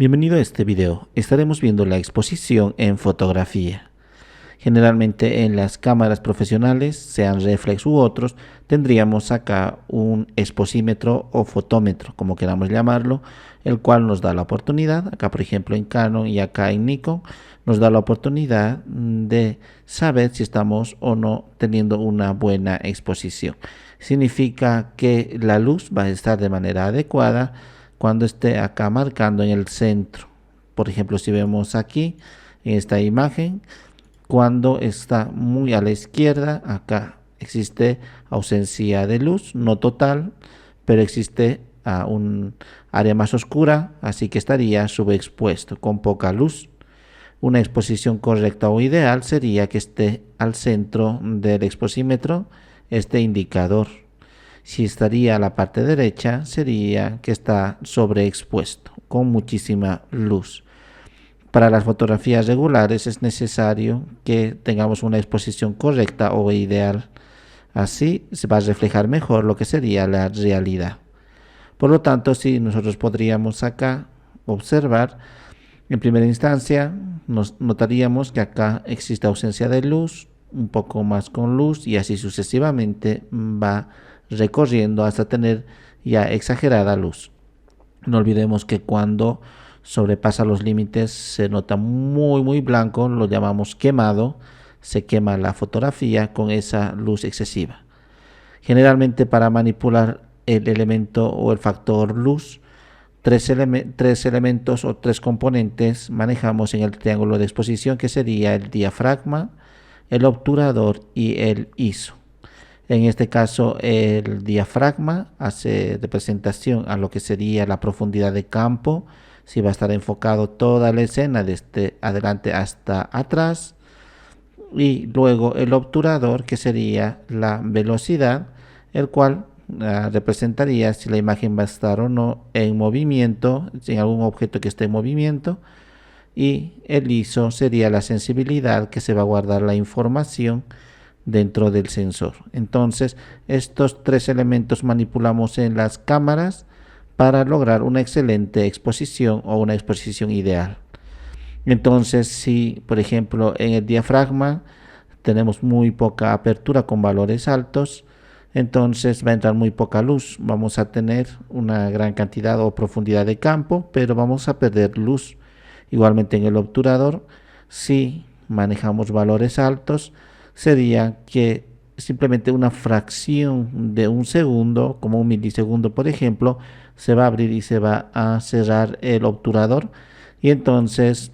Bienvenido a este video. Estaremos viendo la exposición en fotografía. Generalmente en las cámaras profesionales, sean reflex u otros, tendríamos acá un exposímetro o fotómetro, como queramos llamarlo, el cual nos da la oportunidad, acá por ejemplo en Canon y acá en Nikon, nos da la oportunidad de saber si estamos o no teniendo una buena exposición. Significa que la luz va a estar de manera adecuada cuando esté acá marcando en el centro. Por ejemplo, si vemos aquí en esta imagen, cuando está muy a la izquierda, acá existe ausencia de luz, no total, pero existe un área más oscura, así que estaría subexpuesto con poca luz. Una exposición correcta o ideal sería que esté al centro del exposímetro este indicador. Si estaría a la parte derecha, sería que está sobreexpuesto con muchísima luz. Para las fotografías regulares es necesario que tengamos una exposición correcta o ideal. Así se va a reflejar mejor lo que sería la realidad. Por lo tanto, si nosotros podríamos acá observar, en primera instancia nos notaríamos que acá existe ausencia de luz, un poco más con luz y así sucesivamente va recorriendo hasta tener ya exagerada luz. No olvidemos que cuando sobrepasa los límites se nota muy blanco, lo llamamos quemado, se quema la fotografía con esa luz excesiva. Generalmente para manipular el elemento o el factor luz, tres elementos o tres componentes manejamos en el triángulo de exposición, que sería el diafragma, el obturador y el ISO. En este caso el diafragma hace representación a lo que sería la profundidad de campo, si va a estar enfocado toda la escena desde adelante hasta atrás, y luego el obturador, que sería la velocidad, el cual representaría si la imagen va a estar o no en movimiento, en algún objeto que esté en movimiento, y el ISO sería la sensibilidad, que se va a guardar la información dentro del sensor. Entonces estos tres elementos manipulamos en las cámaras para lograr una excelente exposición o una exposición ideal. Entonces, si por ejemplo en el diafragma tenemos muy poca apertura con valores altos, entonces va a entrar muy poca luz, vamos a tener una gran cantidad o profundidad de campo, pero vamos a perder luz. Igualmente en el obturador, si manejamos valores altos, sería que simplemente una fracción de un segundo, como un milisegundo por ejemplo, se va a abrir y se va a cerrar el obturador, y entonces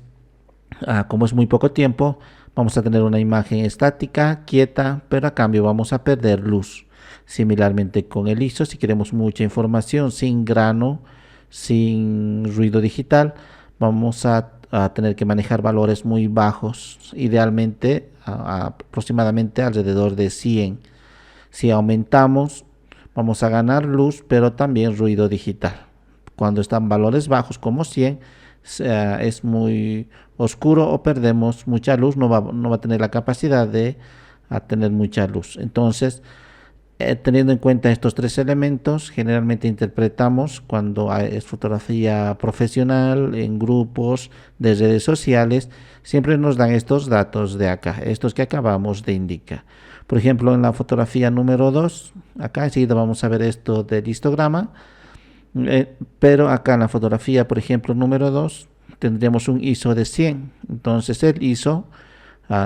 como es muy poco tiempo, vamos a tener una imagen estática, quieta, pero a cambio vamos a perder luz. Similarmente con el ISO, si queremos mucha información sin grano, sin ruido digital, vamos a tener que manejar valores muy bajos, idealmente aproximadamente alrededor de 100. Si aumentamos, vamos a ganar luz, pero también ruido digital. Cuando están valores bajos como 100, es muy oscuro o perdemos mucha luz, no va a tener la capacidad de tener mucha luz. Entonces, teniendo en cuenta estos tres elementos, generalmente interpretamos cuando es fotografía profesional, en grupos de redes sociales, siempre nos dan estos datos de acá, estos que acabamos de indicar. Por ejemplo, en la fotografía número 2, acá enseguida vamos a ver esto del histograma, pero acá en la fotografía, por ejemplo, número 2, tendríamos un ISO de 100. Entonces el ISO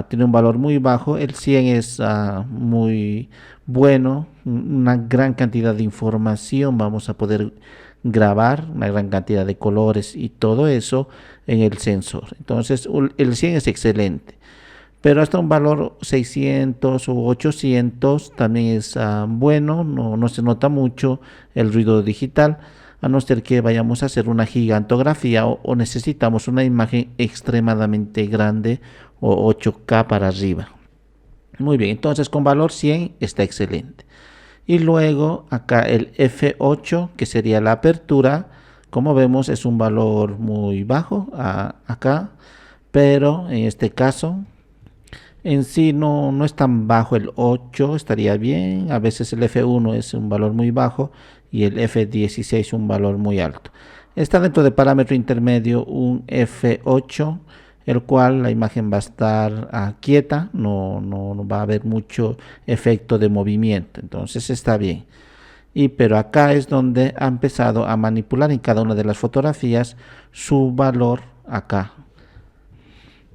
tiene un valor muy bajo, el 100 es muy bueno, una gran cantidad de información vamos a poder grabar, una gran cantidad de colores y todo eso en el sensor. Entonces el 100 es excelente, pero hasta un valor 600 o 800 también es bueno, no se nota mucho el ruido digital, a no ser que vayamos a hacer una gigantografía o necesitamos una imagen extremadamente grande o 8K para arriba. Muy bien, entonces con valor 100 está excelente. Y luego acá el F8, que sería la apertura, como vemos es un valor muy bajo acá, pero en este caso en sí no es tan bajo. El 8 estaría bien, a veces el F1 es un valor muy bajo y el F16 un valor muy alto. Está dentro de parámetro intermedio un F8, el cual la imagen va a estar quieta, no va a haber mucho efecto de movimiento, entonces está bien. Pero acá es donde ha empezado a manipular en cada una de las fotografías su valor acá.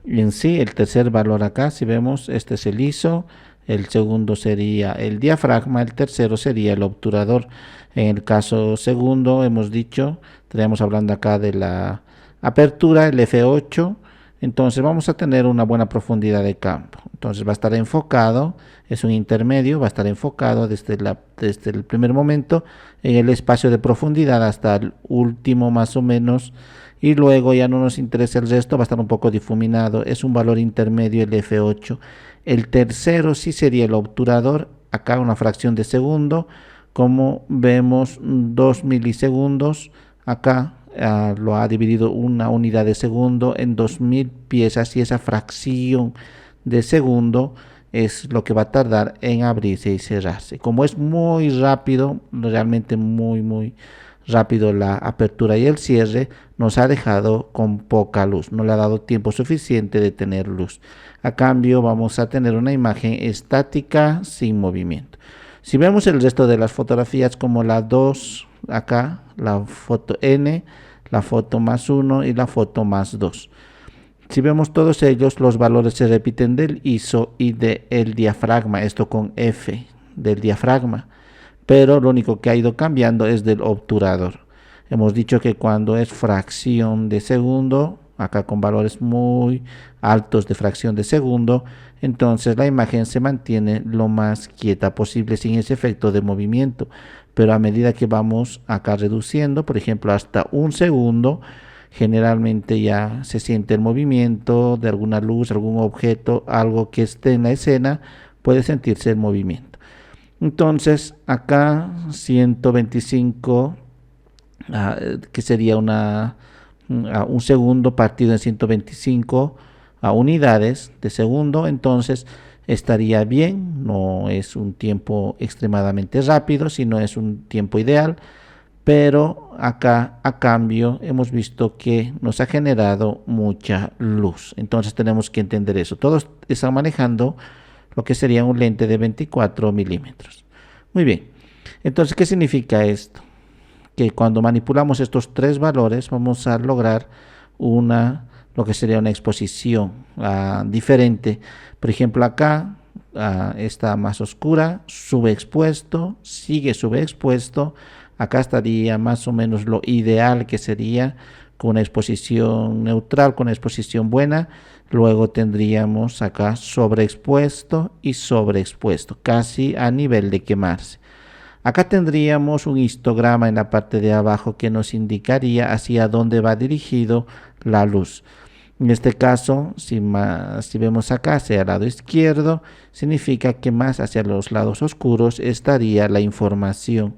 Y en sí, el tercer valor acá, si vemos, este es el ISO, el segundo sería el diafragma, el tercero sería el obturador. En el caso segundo, hemos dicho, estaríamos hablando acá de la apertura, el F8, entonces vamos a tener una buena profundidad de campo. Entonces va a estar enfocado, es un intermedio, va a estar enfocado desde el primer momento en el espacio de profundidad hasta el último más o menos, y luego ya no nos interesa el resto, va a estar un poco difuminado, es un valor intermedio el F8. El tercero sí sería el obturador, acá una fracción de segundo, como vemos 2 milisegundos, acá lo ha dividido una unidad de segundo en 2000 piezas, y esa fracción de segundo es lo que va a tardar en abrirse y cerrarse. Como es muy rápido, realmente muy rápido la apertura y el cierre, nos ha dejado con poca luz, no le ha dado tiempo suficiente de tener luz. A cambio vamos a tener una imagen estática sin movimiento. Si vemos el resto de las fotografías, como la 2 acá, la foto N, la foto más 1 y la foto más 2. Si vemos todos ellos, los valores se repiten del ISO y del diafragma, esto con F del diafragma, pero lo único que ha ido cambiando es del obturador. Hemos dicho que cuando es fracción de segundo, acá con valores muy altos de fracción de segundo, entonces la imagen se mantiene lo más quieta posible sin ese efecto de movimiento. Pero a medida que vamos acá reduciendo, por ejemplo hasta un segundo, generalmente ya se siente el movimiento de alguna luz, algún objeto, algo que esté en la escena, puede sentirse el movimiento. Entonces acá 125, que sería un segundo partido en 125 unidades de segundo, entonces estaría bien, no es un tiempo extremadamente rápido, sino es un tiempo ideal. Pero acá a cambio hemos visto que nos ha generado mucha luz, entonces tenemos que entender eso. Todos están manejando lo que sería un lente de 24 milímetros. Muy bien, entonces ¿qué significa esto? Que cuando manipulamos estos tres valores vamos a lograr lo que sería una exposición diferente. Por ejemplo acá está más oscura, subexpuesto, sigue subexpuesto. Acá estaría más o menos lo ideal, que sería con una exposición neutral, con una exposición buena. Luego tendríamos acá sobreexpuesto y sobreexpuesto, casi a nivel de quemarse. Acá tendríamos un histograma en la parte de abajo que nos indicaría hacia dónde va dirigido la luz. En este caso, si vemos acá hacia el lado izquierdo, significa que más hacia los lados oscuros estaría la información.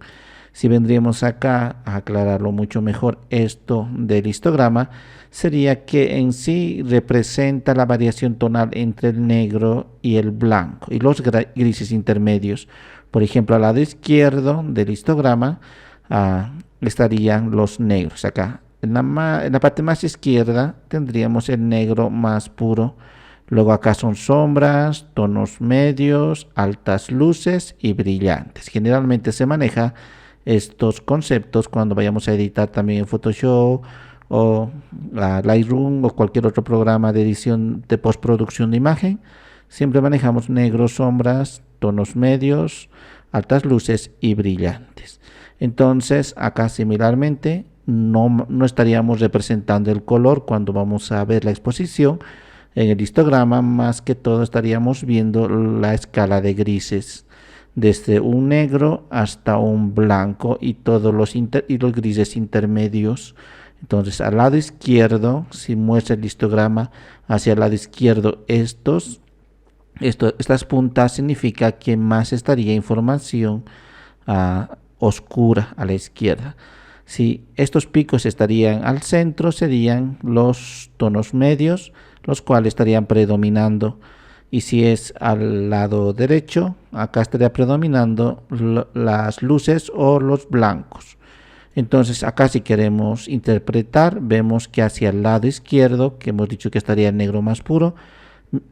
Si vendríamos acá a aclararlo mucho mejor, esto del histograma sería que en sí representa la variación tonal entre el negro y el blanco y los grises intermedios. Por ejemplo, al lado izquierdo del histograma estarían los negros. Acá en la parte más izquierda tendríamos el negro más puro. Luego acá son sombras, tonos medios, altas luces y brillantes. Generalmente se maneja estos conceptos cuando vayamos a editar también en Photoshop o Lightroom o cualquier otro programa de edición de postproducción de imagen. Siempre manejamos negros, sombras, tonos medios, altas luces y brillantes. Entonces acá similarmente no estaríamos representando el color cuando vamos a ver la exposición. En el histograma más que todo estaríamos viendo la escala de grises, desde un negro hasta un blanco y todos los grises intermedios. Entonces al lado izquierdo, si muestra el histograma hacia el lado izquierdo, estas puntas significa que más estaría información oscura a la izquierda. Si estos picos estarían al centro, serían los tonos medios, los cuales estarían predominando. Y si es al lado derecho, acá estaría predominando las luces o los blancos. Entonces acá si queremos interpretar, vemos que hacia el lado izquierdo, que hemos dicho que estaría el negro más puro,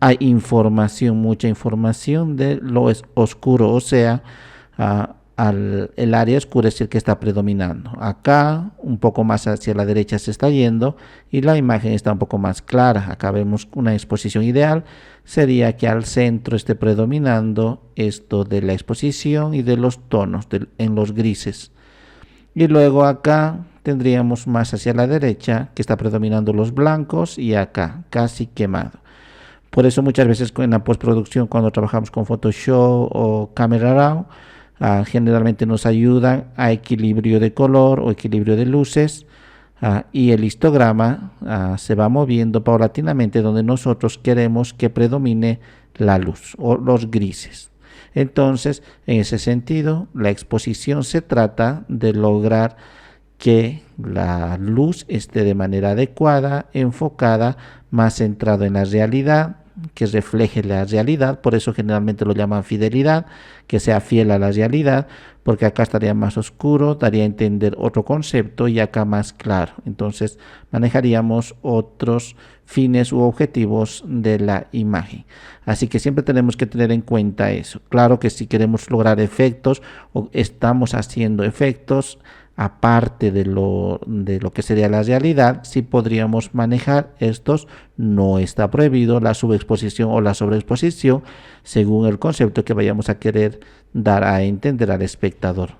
hay información, mucha información de lo oscuro, o sea, el área oscura es el que está predominando. Acá un poco más hacia la derecha se está yendo y la imagen está un poco más clara. Acá vemos una exposición ideal, sería que al centro esté predominando esto de la exposición y de los tonos en los grises. Y luego acá tendríamos más hacia la derecha que está predominando los blancos y acá casi quemado. Por eso muchas veces en la postproducción, cuando trabajamos con Photoshop o Camera Raw, generalmente nos ayudan a equilibrio de color o equilibrio de luces, y el histograma se va moviendo paulatinamente donde nosotros queremos que predomine la luz o los grises. Entonces, en ese sentido, la exposición se trata de lograr que la luz esté de manera adecuada, enfocada, más centrado en la realidad, que refleje la realidad. Por eso generalmente lo llaman fidelidad, que sea fiel a la realidad, porque acá estaría más oscuro, daría a entender otro concepto, y acá más claro. Entonces manejaríamos otros fines u objetivos de la imagen. Así que siempre tenemos que tener en cuenta eso. Claro que si queremos lograr efectos o estamos haciendo efectos, aparte de lo que sería la realidad, sí podríamos manejar estos. No está prohibido la subexposición o la sobreexposición según el concepto que vayamos a querer dar a entender al espectador.